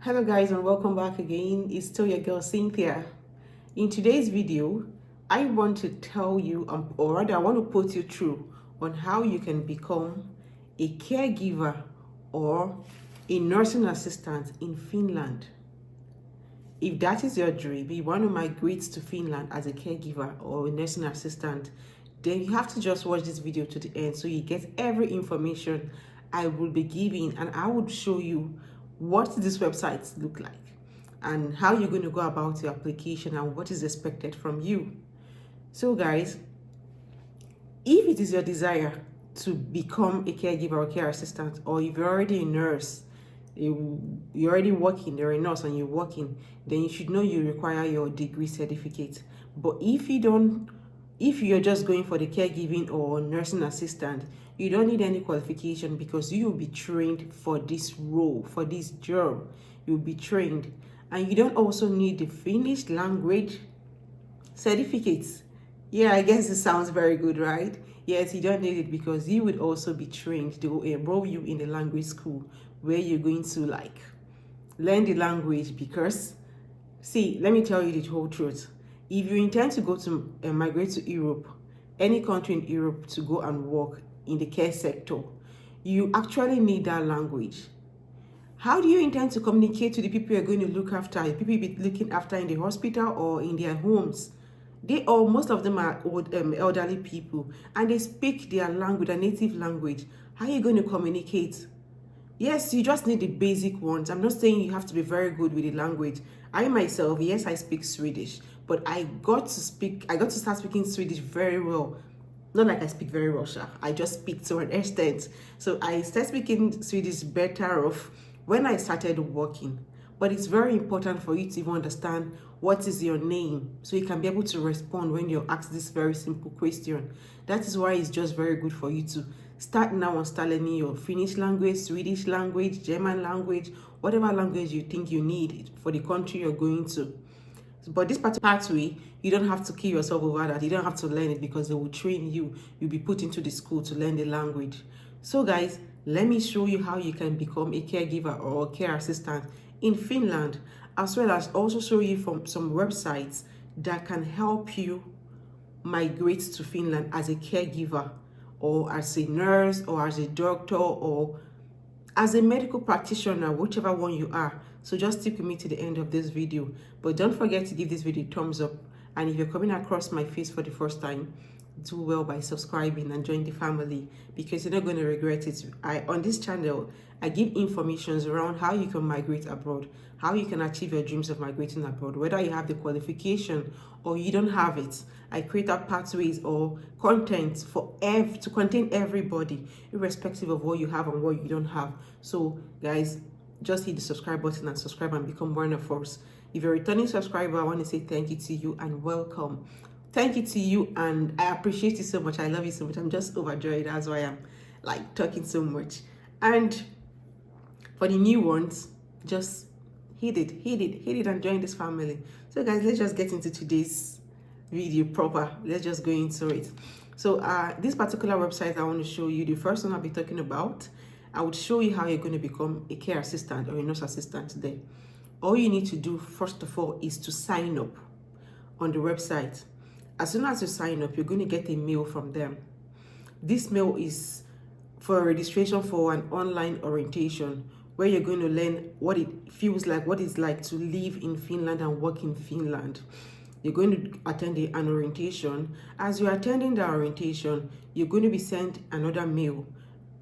Hello guys, and welcome back again. It's still your girl Cynthia. In today's video, I want to tell you, or rather I want to put you through on how you can become a caregiver or a nursing assistant in Finland. If that is your dream, you want to migrate to Finland as a caregiver or a nursing assistant, then you have to just watch this video to the end so you get every information I will be giving, and I would show you what these websites look like and how you're going to go about your application and what is expected from you. So guys, if it is your desire to become a caregiver or care assistant, or if you're already a nurse, you're already working, you're a nurse and you're working, then you should know you require your degree certificate. But if you don't, if you're just going for the caregiving or nursing assistant, you don't need any qualification because you will be trained for this role, for this job. You'll be trained. And you don't also need the Finnish language certificates. Yeah, I guess it sounds very good, right? Yes, you don't need it because you would also be trained to enroll you in the language school where you're going to learn the language. Because see, let me tell you the whole truth. If you intend to go to migrate to Europe, any country in Europe, to go and work in the care sector, you actually need that language. How do you intend to communicate to the people you're going to look after, the people you'll be looking after in the hospital or in their homes? Most of them are old, elderly people, and they speak their language, their native language. How are you going to communicate? Yes, you just need the basic ones. I'm not saying you have to be very good with the language. I myself, yes, I speak Swedish, but I got to start speaking Swedish very well. Not like I speak very well, sha. I just speak to an extent. So I started speaking Swedish better off when I started working. But it's very important for you to even understand what is your name so you can be able to respond when you're asked this very simple question. That is why it's just very good for you to start now and start learning your Finnish language, Swedish language, German language, whatever language you think you need for the country you're going to. But this particular pathway, you don't have to kill yourself over that. You don't have to learn it because they will train you. You'll be put into the school to learn the language. So guys, let me show you how you can become a caregiver or a care assistant in Finland, as well as also show you from some websites that can help you migrate to Finland as a caregiver or as a nurse or as a doctor or as a medical practitioner, whichever one you are. So just stick with me to the end of this video. But don't forget to give this video a thumbs up. And if you're coming across my face for the first time, do well by subscribing and join the family because you're not going to regret it. On this channel, I give informations around how you can migrate abroad, how you can achieve your dreams of migrating abroad, whether you have the qualification or you don't have it. I create out pathways or content to contain everybody, irrespective of what you have and what you don't have. So guys, just hit the subscribe button and subscribe and become one of us. If you're a returning subscriber, I want to say thank you to you and welcome. Thank you to you, and I appreciate you so much. I love you so much. I'm just overjoyed. That's why I'm talking so much. And for the new ones, just hit it and join this family. So guys, let's just get into today's video proper. Let's just go into it. So this particular website I want to show you, the first one I'll be talking about, I would show you how you're going to become a care assistant or a nurse assistant today. All you need to do first of all is to sign up on the website. As soon as you sign up, you're going to get a mail from them. This mail is for a registration for an online orientation where you're going to learn what it feels like, what it's like to live in Finland and work in Finland. You're going to attend an orientation. As you're attending the orientation, you're going to be sent another mail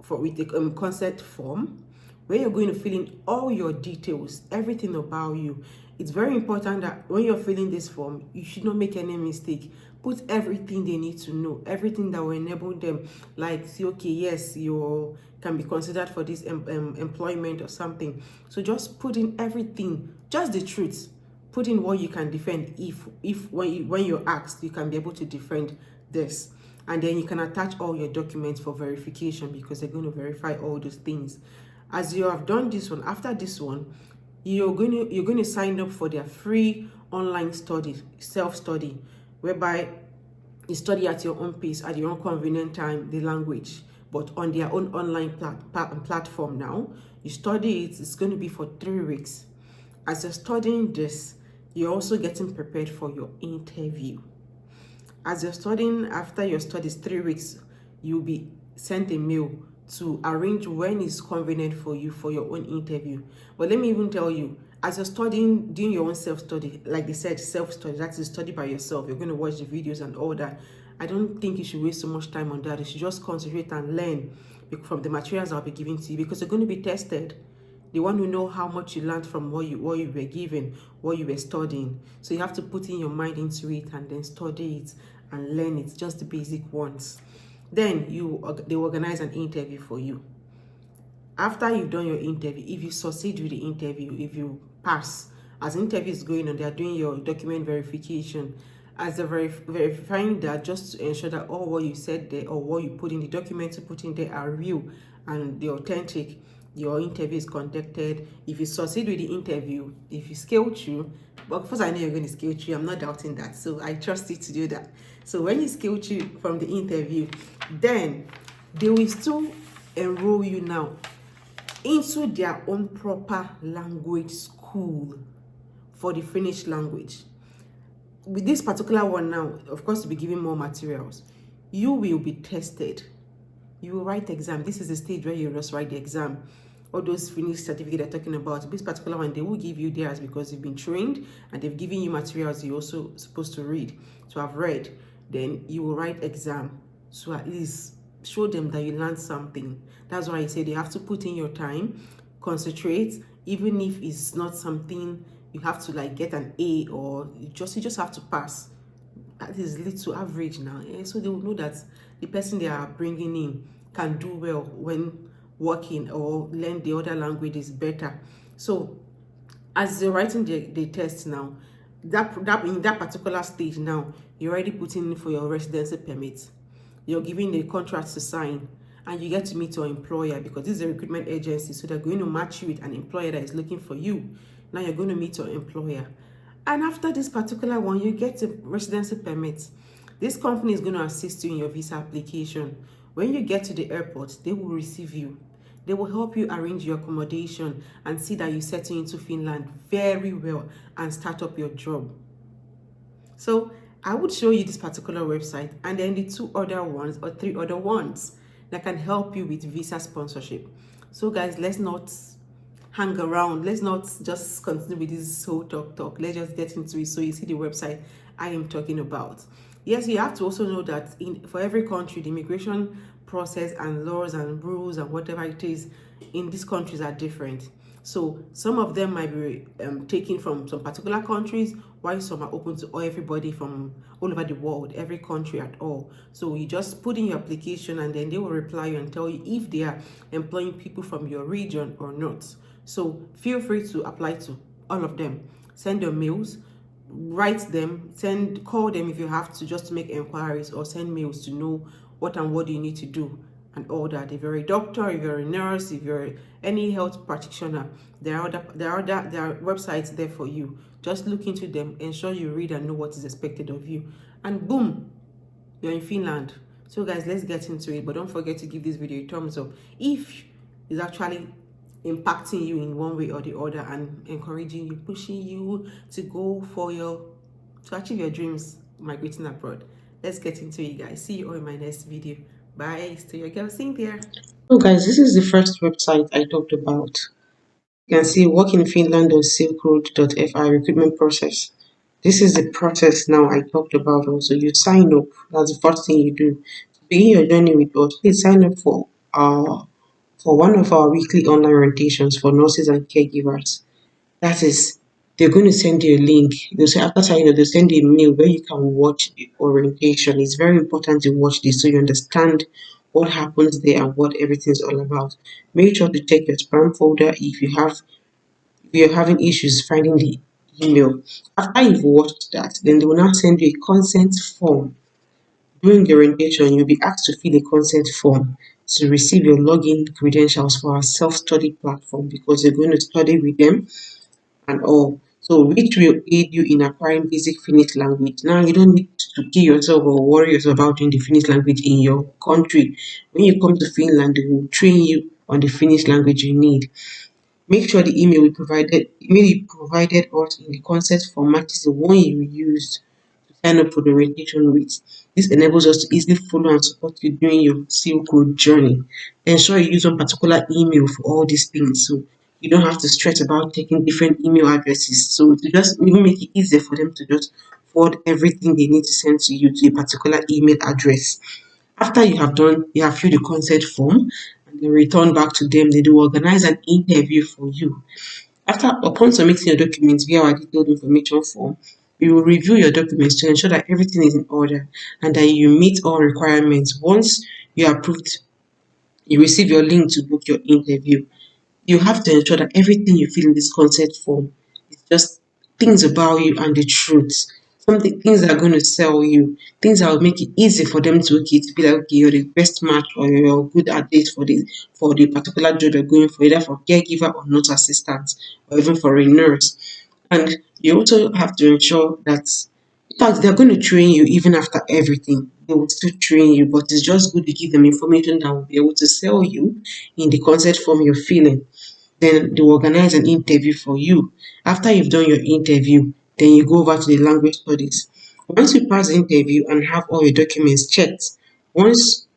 with a consent form where you're going to fill in all your details, everything about you. It's very important that when you're filling this form, you should not make any mistake. Put everything they need to know, everything that will enable them, like say, okay, yes, you can be considered for this employment or something. So just put in everything, just the truth. Put in what you can defend. If when you're asked, you can be able to defend this. And then you can attach all your documents for verification because they're going to verify all those things. As you have done this one, after this one, you're going to sign up for their free online study, self-study, whereby you study at your own pace, at your own convenient time, the language, but on their own online platform now. You study it, it's going to be for 3 weeks. as you're studying this, you're also getting prepared for your interview. As you're studying, after your studies 3 weeks, you'll be sent a mail to arrange when is convenient for you for your own interview. But let me even tell you, as you're studying, doing your own self-study, like they said, self-study, that is study by yourself. You're going to watch the videos and all that. I don't think you should waste so much time on that. You should just concentrate and learn from the materials I'll be giving to you, because you're going to be tested. They want to know how much you learned from what you were given, what you were studying. So you have to put in your mind into it and then study it and learn it, just the basic ones. Then they organize an interview for you. After you've done your interview, if you succeed with the interview, if you pass, as the interview is going on, they are doing your document verification. As they're verifying that, just to ensure that all what you said there or what you put in the documents you put in there are real and they're authentic, your interview is conducted. If you succeed with the interview, if you scale through, but first I know you're going to scale through, I'm not doubting that, so I trust you to do that. So when you scale through from the interview, then they will still enroll you now into their own proper language school for the Finnish language. With this particular one now, of course, you'll be given more materials. You will be tested. You will write the exam. This is the stage where you just write the exam. All those Finnish certificate they're talking about, this particular one, they will give you theirs because you've been trained and they've given you materials you're also supposed to read, to have read. Then you will write exam. So at least show them that you learned something. That's why I say they have to put in your time, concentrate, even if it's not something you have to like get an A, or you just have to pass. That is little average now. So they will know that the person they are bringing in can do well when working or learn the other languages better. So as you're writing the test now, that in that particular stage now, you're already putting in for your residency permit. You're giving the contract to sign, and you get to meet your employer, because this is a recruitment agency, so they're going to match you with an employer that is looking for you. Now you're going to meet your employer. And after this particular one, you get a residency permit. This company is going to assist you in your visa application. When you get to the airport, they will receive you. They will help you arrange your accommodation and see that you settle into Finland very well and start up your job. So I would show you this particular website and then the 2 other ones or 3 other ones that can help you with visa sponsorship. So guys, let's not hang around. Let's not just continue with this whole talk. Let's just get into it. So you see the website I am talking about. Yes, you have to also know that for every country, the immigration process and laws and rules and whatever it is in these countries are different. So some of them might be taken from some particular countries, while some are open to everybody from all over the world, every country at all. So you just put in your application and then they will reply you and tell you if they are employing people from your region or not. So feel free to apply to all of them. Send your mails, write them, call them if you have to, just to make inquiries, or send mails to know what do you need to do and all that. If you're a doctor, if you're a nurse, if you're any health practitioner, there are websites there for you. Just look into them, ensure you read and know what is expected of you, and boom, you're in Finland. So guys, let's get into it. But don't forget to give this video a thumbs up if it's actually impacting you in one way or the other and encouraging you, pushing you to go for to achieve your dreams migrating abroad. Let's get into it, guys. See you all in my next video. Bye. Stay your girl Cynthia. So guys, this is the first website I talked about. You can see workinfinland.silkroad.fi recruitment process. This is the process now I talked about. Also, you sign up. That's the first thing you do. To begin your journey with us, please sign up for one of our weekly online orientations for nurses and caregivers. That is, they're going to send you a link. They'll say after signing up, they'll send you a mail where you can watch the orientation. It's very important to watch this so you understand what happens there and what everything's all about. Make sure to check your spam folder if you're having issues finding the email. After you've watched that, then they will now send you a consent form. During the orientation, you'll be asked to fill a consent form to receive your login credentials for our self-study platform, because you're going to study with them and all. So which will aid you in acquiring basic Finnish language. Now you don't need to kill yourself or worry yourself about doing the Finnish language in your country. When you come to Finland, they will train you on the Finnish language you need. Make sure the email you provided us in the consent form matches the one you used to sign up for the orientation with. This enables us to easily follow and support you during your silk road journey. Ensure you use one particular email for all these things, so you don't have to stress about taking different email addresses. So to just even make it easier for them to just forward everything they need to send to you to a particular email address. After you have filled the consent form and then return back to them, they do organize an interview for you. Upon submitting your documents via our detailed information form, we will review your documents to ensure that everything is in order and that you meet all requirements. Once you are approved, you receive your link to book your interview. You have to ensure that everything you fill in this consent form is just things about you and the truth. Something things that are going to sell you, things that will make it easy for them to be like, okay, you're the best match or you're good at it for the particular job you're going for, either for caregiver or nurse assistant, or even for a nurse. And you also have to ensure that, in fact, they're going to train you even after everything. They will still train you, but it's just good to give them information that will be able to sell you in the consent form you're filling. Then they will organize an interview for you. After you've done your interview, then you go over to the language studies. Once you pass the interview and have all your documents checked, once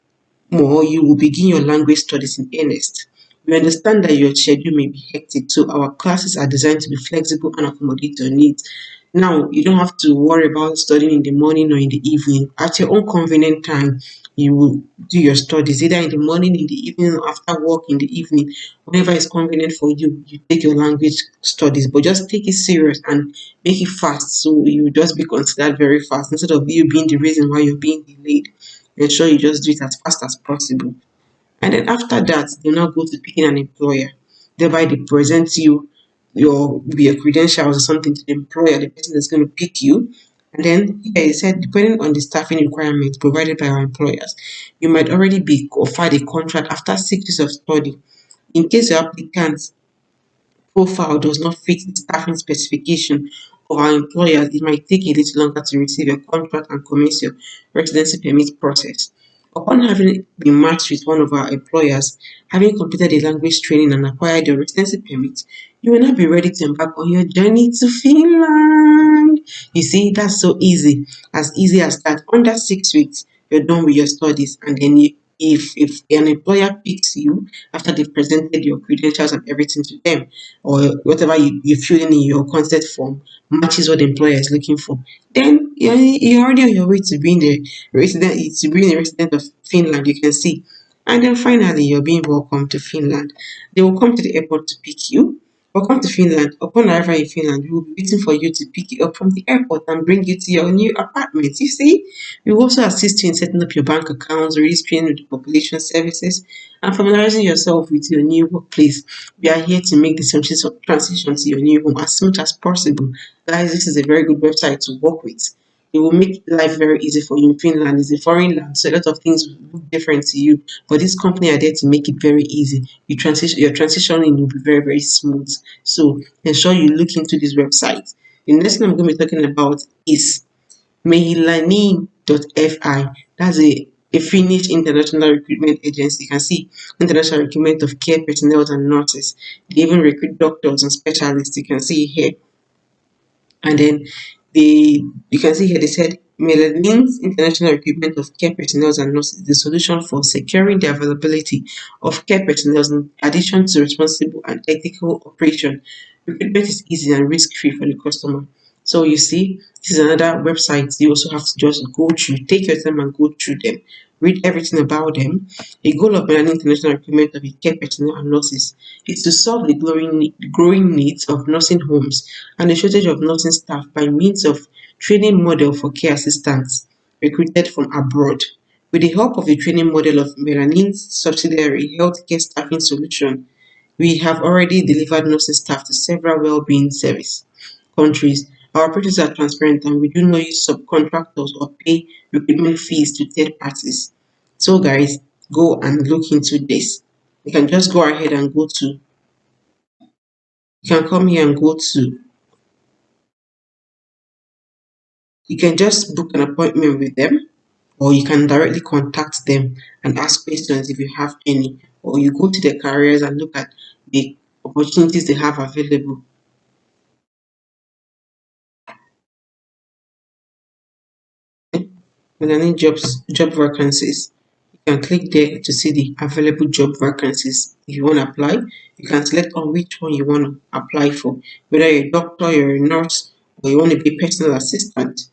more you will begin your language studies in earnest. We understand that your schedule may be hectic, so our classes are designed to be flexible and accommodate your needs. Now, you don't have to worry about studying in the morning or in the evening. At your own convenient time, you will do your studies either in the morning, in the evening, or after work in the evening. Whenever it's convenient for you, you take your language studies, but just take it serious and make it fast so you just be considered very fast instead of you being the reason why you're being delayed. Ensure you just do it as fast as possible. And then after that, they now go to picking an employer. Thereby, they present you your credentials or something to the employer, the person that's going to pick you. And then, yeah, it said, depending on the staffing requirements provided by our employers, you might already be offered a contract after 6 weeks of study. In case your applicant profile does not fit the staffing specification of our employers, it might take a little longer to receive your contract and commence your residency permit process. Upon having been matched with one of our employers, having completed a language training and acquired your residency permit, you will now be ready to embark on your journey to Finland. You see, that's so easy. As easy as that. Under 6 weeks, you're done with your studies, and then if an employer picks you after they've presented your credentials and everything to them, or whatever you fill in your consent form matches what the employer is looking for, then you're already on your way to being the resident of Finland, you can see. And then finally, you're being welcomed to Finland. They will come to the airport to pick you. Welcome to Finland. Upon arrival in Finland, we will be waiting for you to pick you up from the airport and bring you to your new apartment. You see, we will also assist you in setting up your bank accounts, registering with the population services, and familiarizing yourself with your new workplace. We are here to make the transition to your new home as much as possible. Guys, this is a very good website to work with. It will make life very easy for you in Finland. It's a foreign land, so a lot of things will look different to you. But this company are there to make it very easy. Your transitioning will be very, very smooth. So ensure you look into this website. The next thing I'm going to be talking about is Mehilanin.fi. That's a Finnish international recruitment agency. You can see international recruitment of care personnel and nurses. They even recruit doctors and specialists. You can see here. And then you can see here they said Melanins International Recruitment of Care Personnel and Nurses is the solution for securing the availability of care personnel in addition to responsible and ethical operation. Recruitment is easy and risk-free for the customer. So you see, this is another website you also have to just go through, take your time and go through them. Read everything about them. A goal of Melanin International Recruitment of care personnel and nurses is to solve the growing needs of nursing homes and the shortage of nursing staff by means of training model for care assistants recruited from abroad. With the help of the training model of Melanin's subsidiary Healthcare Staffing Solution, we have already delivered nursing staff to several well-being service countries. Our approaches are transparent and we do not use subcontractors or pay recruitment fees to third parties. So guys, go and look into this. You can just go ahead and you can come here and you can just book an appointment with them, or you can directly contact them and ask questions if you have any, or you go to the careers and look at the opportunities they have available. When I need job vacancies, you can click there to see the available job vacancies. If you want to apply, you can select on which one you want to apply for. Whether you're a doctor, you're a nurse, or you want to be a personal assistant,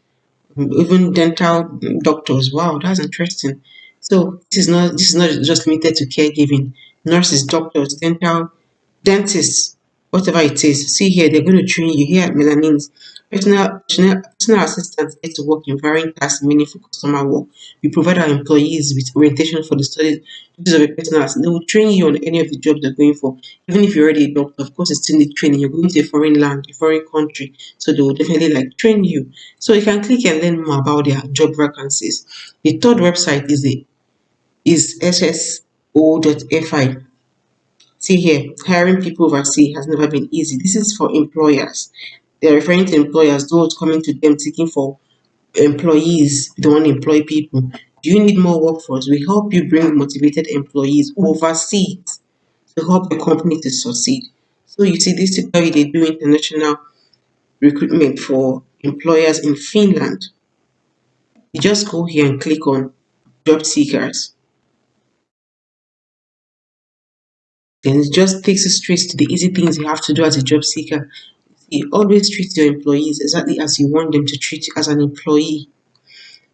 even dental doctors. Wow, that's interesting. So this is not just limited to caregiving. Nurses, doctors, dentists, whatever it is. See here, they're going to train you here at Melanins. Personal assistants get to work in varying tasks, meaningful customer work. We provide our employees with orientation for the studies of a personal assistant. They will train you on any of the jobs they're going for. Even if you're already a doctor, of course, it's still need training. You're going to a foreign land, a foreign country, so they will definitely like train you. So you can click and learn more about their job vacancies. The third website is sso.fi. See here, hiring people overseas has never been easy. This is for employers. They're referring to employers, those coming to them seeking for employees, they want to employ people. Do you need more workforce? We help you bring motivated employees overseas to help your company to succeed. So you see, this is how they do international recruitment for employers in Finland. You just go here and click on job seekers. Then it just takes you straight to the easy things you have to do as a job seeker. You always treat your employees exactly as you want them to treat you as an employee.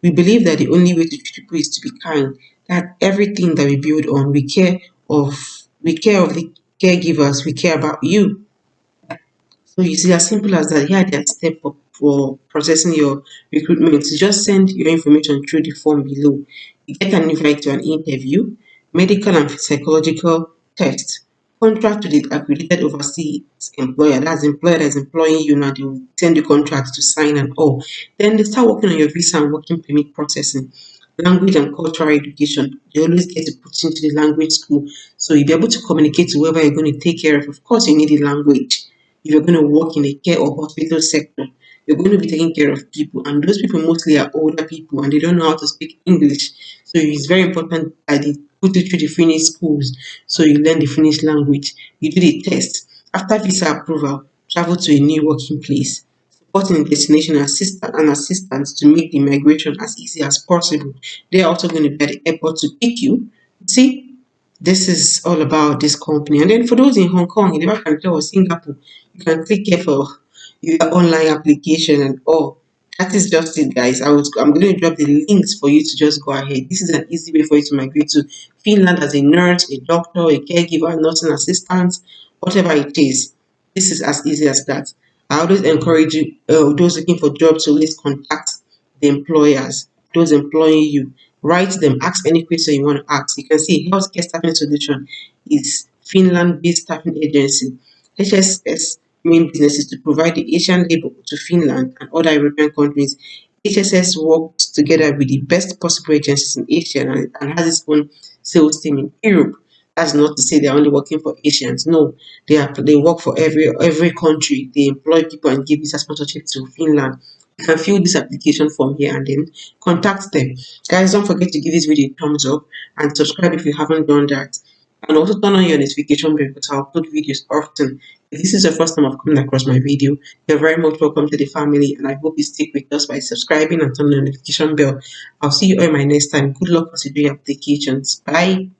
We believe that the only way to treat people is to be kind. That everything that we build on, we care of the caregivers, we care about you. So you see, as simple as that, here are the steps for processing your recruitment. You just send your information through the form below. You get an invite to an interview, medical and psychological test, contract with the accredited overseas employer. That's the employer that's employing you now. They will send you contracts to sign and all. Then they start working on your visa and working permit processing. Language and cultural education. They always get to put into the language school. So you'll be able to communicate to whoever you're going to take care of. Of course, you need the language if you're going to work in a care or hospital sector, you're going to be taking care of people, and those people mostly are older people and they don't know how to speak English. So it's very important that they put you through the Finnish schools so you learn the Finnish language. You do the test. After visa approval, travel to a new working place. Supporting the destination and assistance to make the migration as easy as possible. They're also going to be at the airport to pick you. See, this is all about this company. And then for those in Hong Kong, you never can tell, or Singapore, you can click here for your online application and all. That is just it, guys. I'm going to drop the links for you to just go ahead. This is an easy way for you to migrate to Finland as a nurse, a doctor, a caregiver, nursing assistant, whatever it is. This is as easy as that. I always encourage you, those looking for jobs to always contact the employers, those employing you. Write them, ask any question you want to ask. You can see Healthcare Staffing Solution is Finland-based staffing agency. HSS main business is to provide the Asian labor to Finland and other European countries. HSS works together with the best possible agencies in Asia and has its own sales team in Europe. That's not to say they're only working for Asians. No, they work for every country. They employ people and give visa sponsorship to Finland. You can fill this application form here and then contact them. Guys, don't forget to give this video a thumbs up and subscribe if you haven't done that. And also turn on your notification bell because I upload videos often. If this is your first time of coming across my video, you're very much welcome to the family and I hope you stick with us by subscribing and turning on the notification bell. I'll see you all in my next time. Good luck as you do your applications. Bye.